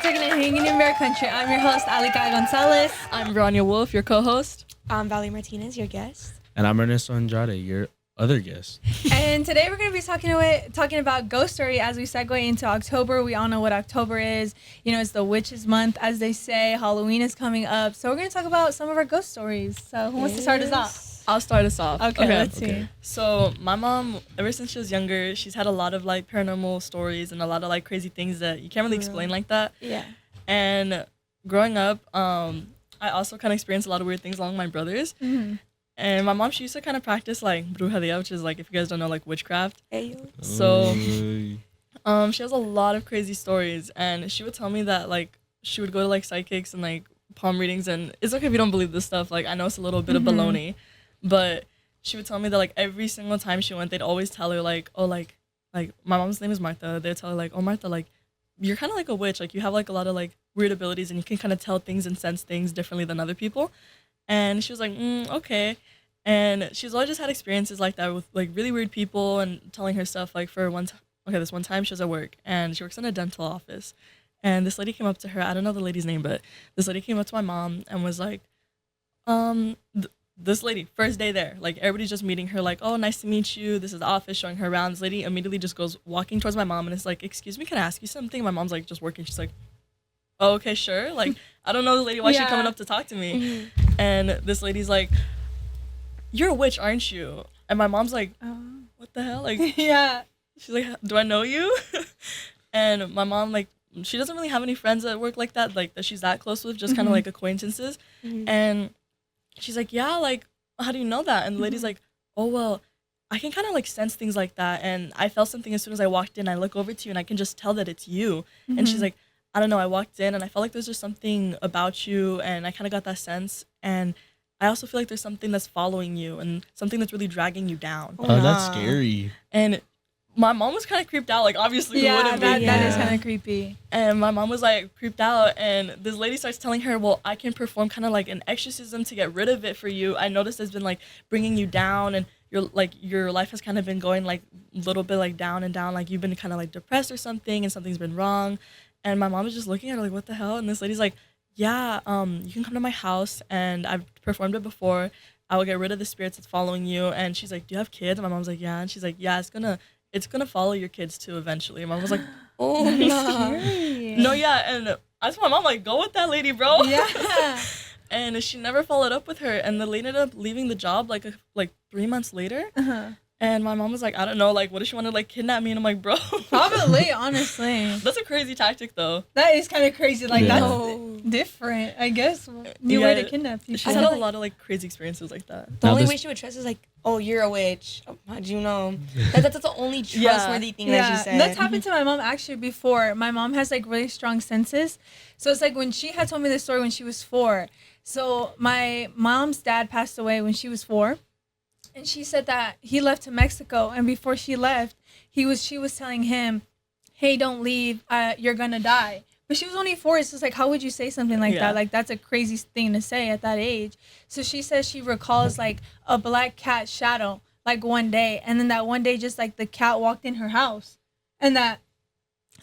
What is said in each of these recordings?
taking it hanging in Bear Country. I'm your host, Alika Gonzalez. I'm Rania Wolf, your co-host. I'm Valerie Martinez, your guest. And I'm Ernesto Andrade, your other guest. And today we're going to be talking about ghost story as we segue into October. We all know what October is. You know, it's the witches month, as they say. Halloween is coming up. So we're going to talk about some of our ghost stories. So who wants to start us off? I'll start us off. Okay. Let's see. So my mom, ever since she was younger, she's had a lot of like paranormal stories and a lot of like crazy things that you can't really explain like that. Yeah. And growing up, I also kind of experienced a lot of weird things along with my brothers. Mm-hmm. And my mom, she used to kind of practice like brujeria, which is like, if you guys don't know, like witchcraft. Ayo. So she has a lot of crazy stories, and she would tell me that like she would go to like psychics and like palm readings, and it's okay if you don't believe this stuff. Like I know it's a little bit of baloney, but she would tell me that like every single time she went, they'd always tell her like, oh, like my mom's name is Martha. They'd tell her like, oh, Martha, like you're kind of like a witch. Like you have like a lot of like weird abilities, and you can kind of tell things and sense things differently than other people. And she was like, okay. And she's always just had experiences like that with like really weird people and telling her stuff. Like this one time she was at work and she works in a dental office. And this lady came up to her. I don't know the lady's name, but this lady came up to my mom and was like, this lady, first day there, like everybody's just meeting her like, oh, nice to meet you. This is the office, showing her around. This lady immediately just goes walking towards my mom and is like, excuse me, can I ask you something? My mom's like just working. She's like, oh, okay, sure. Like, I don't know the lady, why she's coming up to talk to me. Mm-hmm. And this lady's like, you're a witch, aren't you? And my mom's like, what the hell? Like, Yeah. she's like, do I know you? And my mom, like, she doesn't really have any friends at work like that she's that close with, just kind of like acquaintances. Mm-hmm. And she's like, yeah, like, how do you know that? And the lady's like, oh, well, I can kind of like sense things like that. And I felt something as soon as I walked in. I look over to you and I can just tell that it's you. And she's like, I don't know, I walked in and I felt like there's just something about you, and I kind of got that sense. And I also feel like there's something that's following you and something that's really dragging you down. Oh, that's scary. And my mom was kind of creeped out, like obviously who Yeah, wouldn't be? that is kind of creepy. And my mom was like creeped out, and this lady starts telling her, well, I can perform kind of like an exorcism to get rid of it for you. I noticed it's been like bringing you down, and your life has kind of been going like a little bit like down and down, like you've been kind of like depressed or something, and something's been wrong. And my mom was just looking at her like, what the hell? And this lady's like, yeah, you can come to my house, and I've performed it before. I will get rid of the spirits that's following you. And she's like, do you have kids? And my mom's like, yeah. And she's like, yeah, it's gonna follow your kids too eventually. And my mom was like, oh no. No, yeah. And I told my mom, like, go with that lady, bro. Yeah. And she never followed up with her, and the lady ended up leaving the job like 3 months later. And my mom was like, I don't know, like, what if she wanted to like kidnap me? And I'm like, bro, Probably, honestly. that's a crazy tactic though. That is kind of crazy. Like, Yeah. that's different, I guess. New way to kidnap people. She's had a lot of like crazy experiences like that. The Now only this- way she would trust is like, oh, you're a witch. Oh, how'd you know? That's the only trustworthy thing that she said. That's happened to my mom actually before. My mom has like really strong senses. So it's like when she had told me this story when she was 4. So my mom's dad passed away when she was 4. And she said that he left to Mexico, and before she left, she was telling him, hey, don't leave, you're gonna die. But she was only 4. It's just like, how would you say something like that? Like, that's a crazy thing to say at that age. So she says she recalls like a black cat shadow like one day, and then that one day just like the cat walked in her house, and that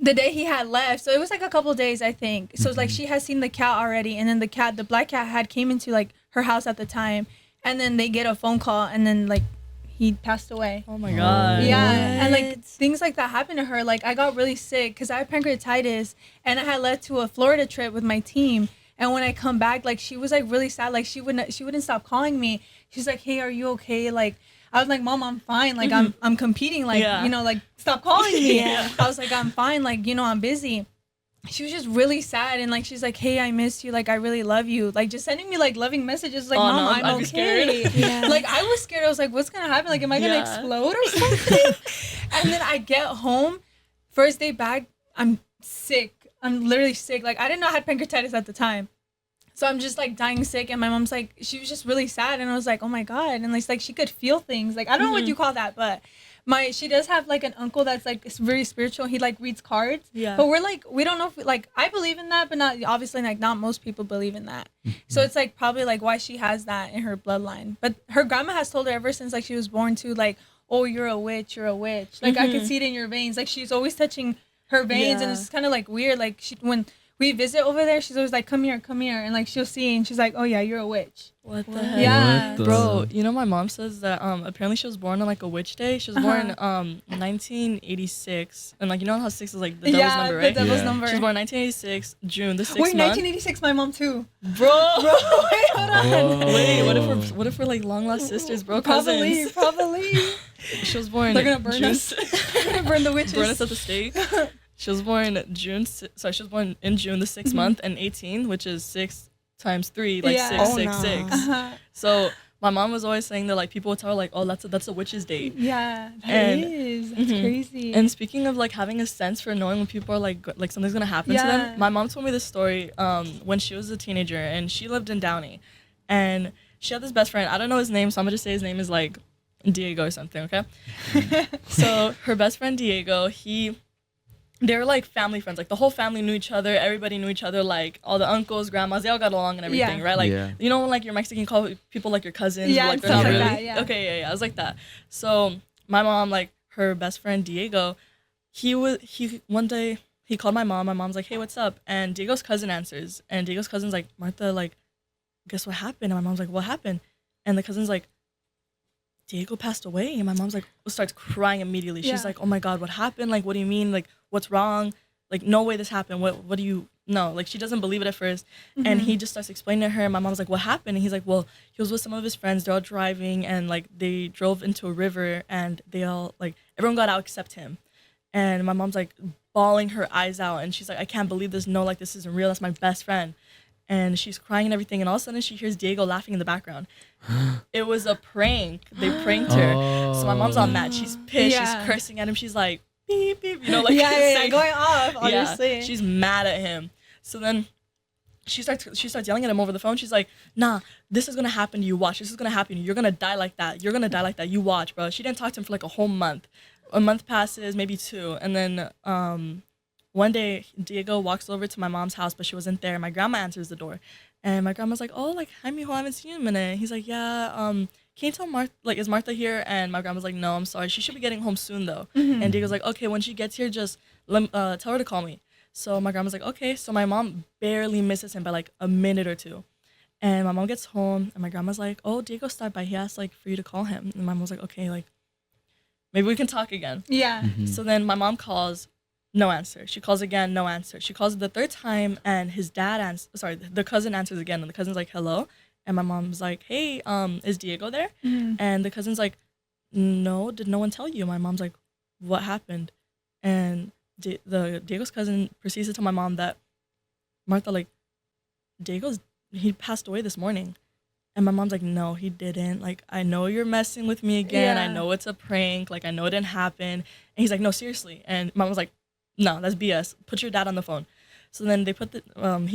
the day he had left, so it was like a couple days, I think. So it's like she had seen the cat already, and then the black cat had came into like her house at the time. And then they get a phone call, and then like he passed away. Oh my god. Yeah, and like things like that happened to her. Like I got really sick because I had pancreatitis, and I had led to a Florida trip with my team. And when I come back, like she was like really sad. Like she wouldn't stop calling me. She's like, hey, are you okay? Like I was like, Mom, I'm fine. Like I'm competing. Like you know, like stop calling me. I was like, I'm fine. Like you know, I'm busy. She was just really sad, and like she's like, hey, I miss you, like I really love you, like just sending me like loving messages like, Mom, I'm okay. Scared. Like I was scared. I was like, what's gonna happen? Like, am I gonna explode or something? And then I get home, first day back, I'm sick. I'm literally sick. Like I didn't know I had pancreatitis at the time, so I'm just like dying sick. And my mom's like, she was just really sad, and I was like, oh my god. And like she could feel things. Like I don't know what you call that, but she does have like an uncle that's like very spiritual. He like reads cards. Yeah. But we're like, we don't know if like I believe in that, but not obviously like not most people believe in that. So it's like probably like why she has that in her bloodline. But her grandma has told her ever since like she was born to like, oh, you're a witch, you're a witch. Like I can see it in your veins. Like she's always touching her veins, and it's kind of like weird. Like when we visit over there, she's always like, come here, and like she'll see, and she's like, oh yeah, you're a witch. What the heck? Yeah. What the- Bro, you know my mom says that apparently she was born on like a witch day. She was born 1986, and like you know how 6 is like the devil's number, right? The devil's Yeah. number. She was born 1986 June the 6th Wait, month. 1986, my mom too. Bro, Wait, hold on. Oh. wait, what if we're like long lost sisters, bro? Probably, Cousins. probably. She was born. They're gonna burn June us. They're gonna burn the witches. burn us at the stake. She was born June. Sorry, she was born in June the 6th month, and 18, which is 6 times 3, like Yeah. 6, Oh, 6, no. 6. Uh-huh. So my mom was always saying that like people would tell her like, oh, that's a witch's date. Yeah, that And- is. That's Mhm. crazy. And speaking of like having a sense for knowing when people are like something's gonna happen to Yeah. them, my mom told me this story when she was a teenager and she lived in Downey, and she had this best friend. I don't know his name, so I'm gonna just say his name is like Diego or something. Okay. So her best friend Diego, they were like family friends. Like the whole family knew each other. Everybody knew each other. Like all the uncles, grandmas, they all got along and everything, Yeah. right? Like Yeah. you know when like you're Mexican, you call people like your cousins. Yeah, but, like and they're not stuff like really. that, yeah. Okay, yeah, it was like that. So my mom, like her best friend Diego, he one day he called my mom. My mom's like, hey, what's up? And Diego's cousin answers, and Diego's cousin's like, Martha, like, guess what happened? And my mom's like, what happened? And the cousin's like, Diego passed away. And my mom's like, starts crying immediately. She's Yeah. like, oh my God, what happened? Like, what do you mean? Like, what's wrong? Like, no way this happened. What do you know? Like, she doesn't believe it at 1st. And he just starts explaining to her. And my mom's like, what happened? And he's like, well, he was with some of his friends. They're all driving. And, like, they drove into a river. And they all, like, everyone got out except him. And my mom's, like, bawling her eyes out. And she's like, I can't believe this. No, like, this isn't real. That's my best friend. And she's crying and everything. And all of a sudden, she hears Diego laughing in the background. It was a prank. They pranked her. So my mom's all mad. She's pissed. Yeah. She's cursing at him. She's like, beep, beep. You know, like, yeah, saying- going off, obviously. yeah, she's mad at him. So then she starts yelling at him over the phone. She's like, nah, this is gonna happen to you. Watch. This is gonna happen to you. You're gonna die like that. You're gonna die like that. You watch, bro. She didn't talk to him for like a whole month. A month passes, maybe 2. And then one day Diego walks over to my mom's house, but she wasn't there. My grandma answers the door. And my grandma's like, oh, like, hi, mijo, I haven't seen you in a minute. He's like, yeah, can you tell Martha, like, is Martha here? And my grandma's like, no, I'm sorry. She should be getting home soon, though. And Diego's like, okay, when she gets here, just tell her to call me. So my grandma's like, okay. So my mom barely misses him by, like, a minute or 2. And my mom gets home, and my grandma's like, oh, Diego stopped by. He asked, like, for you to call him. And my mom's like, okay, like, maybe we can talk again. Yeah. So then my mom calls, no answer. She calls again, no answer. She calls the 3rd time, and his dad the cousin answers again, and the cousin's like, hello. And my mom's like, hey, is Diego there? And the cousin's like, no, did no one tell you? My mom's like, what happened? And Diego's cousin proceeds to tell my mom that, Martha, like, he passed away this morning. And my mom's like, no, he didn't. Like, I know you're messing with me again. I Yeah. know it's a prank. Like, I know it didn't happen. And he's like, no, seriously. And mom was like, no, that's BS. Put your dad on the phone. So then he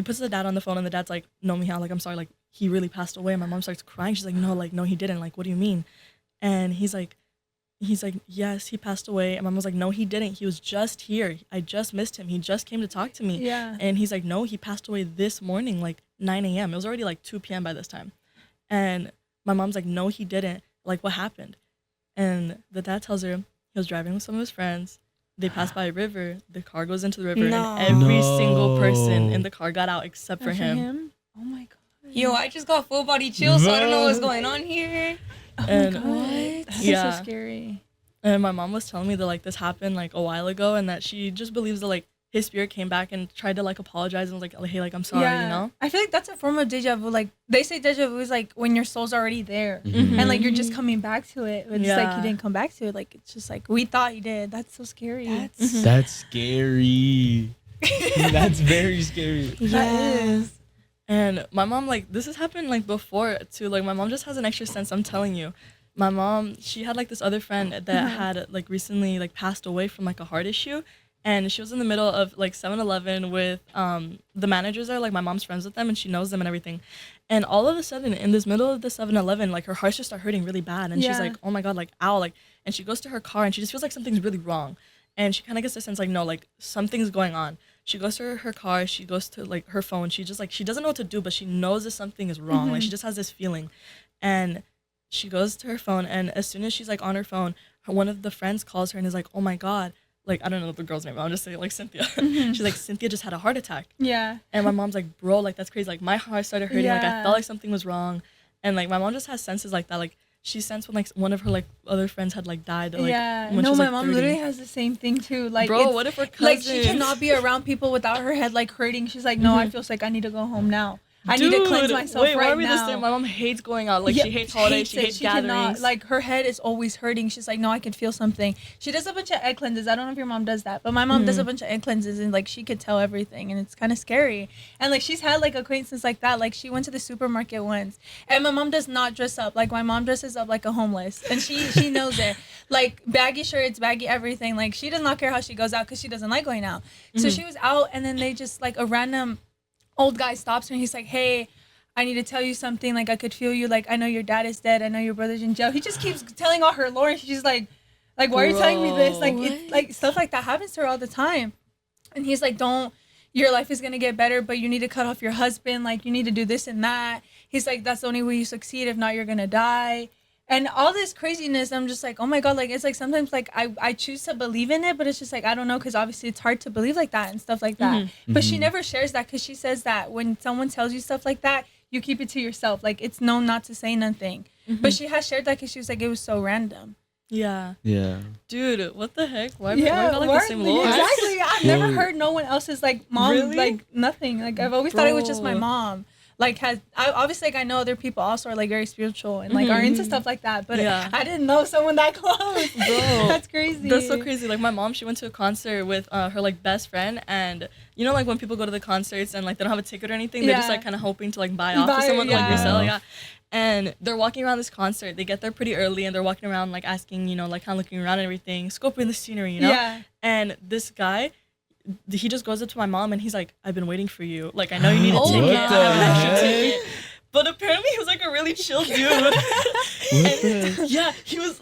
puts the dad on the phone, and the dad's like, no, mija, like, I'm sorry, like, he really passed away. And my mom starts crying. She's like, no, he didn't. Like, what do you mean? And he's like, yes, he passed away. And my mom's like, no, he didn't. He was just here. I just missed him. He just came to talk to me. Yeah. And he's like, no, he passed away this morning, like 9 a.m. It was already like 2 p.m. by this time. And my mom's like, no, he didn't. Like, what happened? And the dad tells her he was driving with some of his friends. They passed by a river. The car goes into the river. No. And every No. single person in the car got out except for And him. Oh my god. Yo, I just got full body chills, so I don't know what's going on here. And That's Yeah. so scary. And my mom was telling me that like this happened like a while ago, and that she just believes that like his spirit came back and tried to like apologize and was like, hey, like, I'm sorry, you know? I feel like that's a form of deja vu. Like they say deja vu is like when your soul's already there Mhm. and like you're just coming back to it. It's like Yeah. you didn't come back to it. Like it's just like we thought you did. That's so scary. That's scary. That's very scary. That is. And my mom, like, this has happened, like, before, too. Like, my mom just has an extra sense, I'm telling you. My mom, she had, like, this other friend that had, like, recently, like, passed away from, like, a heart issue. And she was in the middle of, like, 7-Eleven with the managers there. Like, my mom's friends with them, and she knows them and everything. And all of a sudden, in this middle of the 7-Eleven, like, her heart just started hurting really bad. And she's Yeah. like, oh, my God, like, ow. Like, and she goes to her car, and she just feels like something's really wrong. And she kind of gets the sense, like, no, like, something's going on. She goes to her car, she goes to, like, her phone. She just, like, she doesn't know what to do, but she knows that something is wrong. Like, she just has this feeling. And she goes to her phone, and as soon as she's, like, on her phone, one of the friends calls her and is like, oh, my God, like, I don't know the girl's name, but I'll just say, like, Cynthia. She's like, Cynthia just had a heart attack. Yeah. And my mom's like, bro, like, that's crazy. Like, my heart started hurting. Like, I felt like something was wrong. And, like, my mom just has senses like that. Like, she sensed when, like, one of her, like, other friends had, like, died. Or, like, when she was, my like, mom 30. literally has the same thing, too. Like, bro, what if we're cousins? Like, she cannot be around people without her head, like, hurting. She's like, no, I feel sick. I need to go home now. I need to cleanse myself wait, right why are we now. the same? My mom hates going out. Like, she hates holidays. She hates gatherings. Cannot, like, her head is always hurting. She's like, no, I can feel something. She does a bunch of egg cleanses. I don't know if your mom does that, but my mom does a bunch of egg cleanses, and, like, she could tell everything, and it's kind of scary. And, like, she's had, like, acquaintances like that. Like, she went to the supermarket once, and my mom does not dress up. Like, my mom dresses up like a homeless, and she knows it. Like, baggy shirts, baggy everything. Like, she does not care how she goes out because she doesn't like going out. So she was out, and then they just, like, a random old guy stops her, and he's like, hey, I need to tell you something. Like, I could feel you. Like, I know your dad is dead. I know your brother's in jail. He just keeps telling all her lore. And she's like, why are you telling me this? Like, it, like, stuff like that happens to her all the time. And he's like, your life is going to get better, but you need to cut off your husband. Like, you need to do this and that. He's like, that's the only way you succeed. If not, you're going to die. And all this craziness, I'm just like, oh my God. Like, it's like sometimes, like, I choose to believe in it, but it's just like, I don't know, because obviously it's hard to believe like that and stuff like that. But she never shares that, because she says that when someone tells you stuff like that, you keep it to yourself. Like, it's known not to say nothing. But she has shared that because she was like, it was so random. Yeah. Yeah. Dude, what the heck? Why we got like the same lore? Exactly. I've never heard no one else's, like, mom, Really? like, nothing. Like, I've always thought it was just my mom. Like, obviously, like, I know other people also are, like, very spiritual and, like, are into stuff like that. But I didn't know someone that close. Bro. That's crazy. That's so crazy. Like, my mom, she went to a concert with her, like, best friend. And, you know, like, when people go to the concerts and, like, they don't have a ticket or anything, they're just, like, kind of hoping to, like, buy off to someone, like, resell. Yeah. And they're walking around this concert. They get there pretty early, and they're walking around, like, asking, you know, like, kind of looking around and everything, scoping the scenery, you know? Yeah. And this guy, he just goes up to my mom, and he's like, I've been waiting for you. Like, I know you need a ticket. What I have an extra the ticket. But apparently he was, like, a really chill dude. And, yeah, he was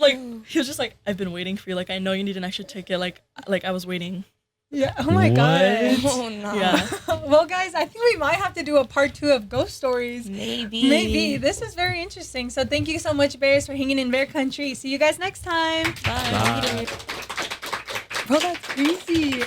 just like, I've been waiting for you. Like, I know you need an extra ticket. Like I was waiting. Yeah. Oh my God. Oh no. Yeah. Well, guys, I think we might have to do a part 2 of ghost stories. Maybe. This is very interesting. So thank you so much, Bears, for hanging in Bear Country. See you guys next time. Bye. Bro, that's crazy.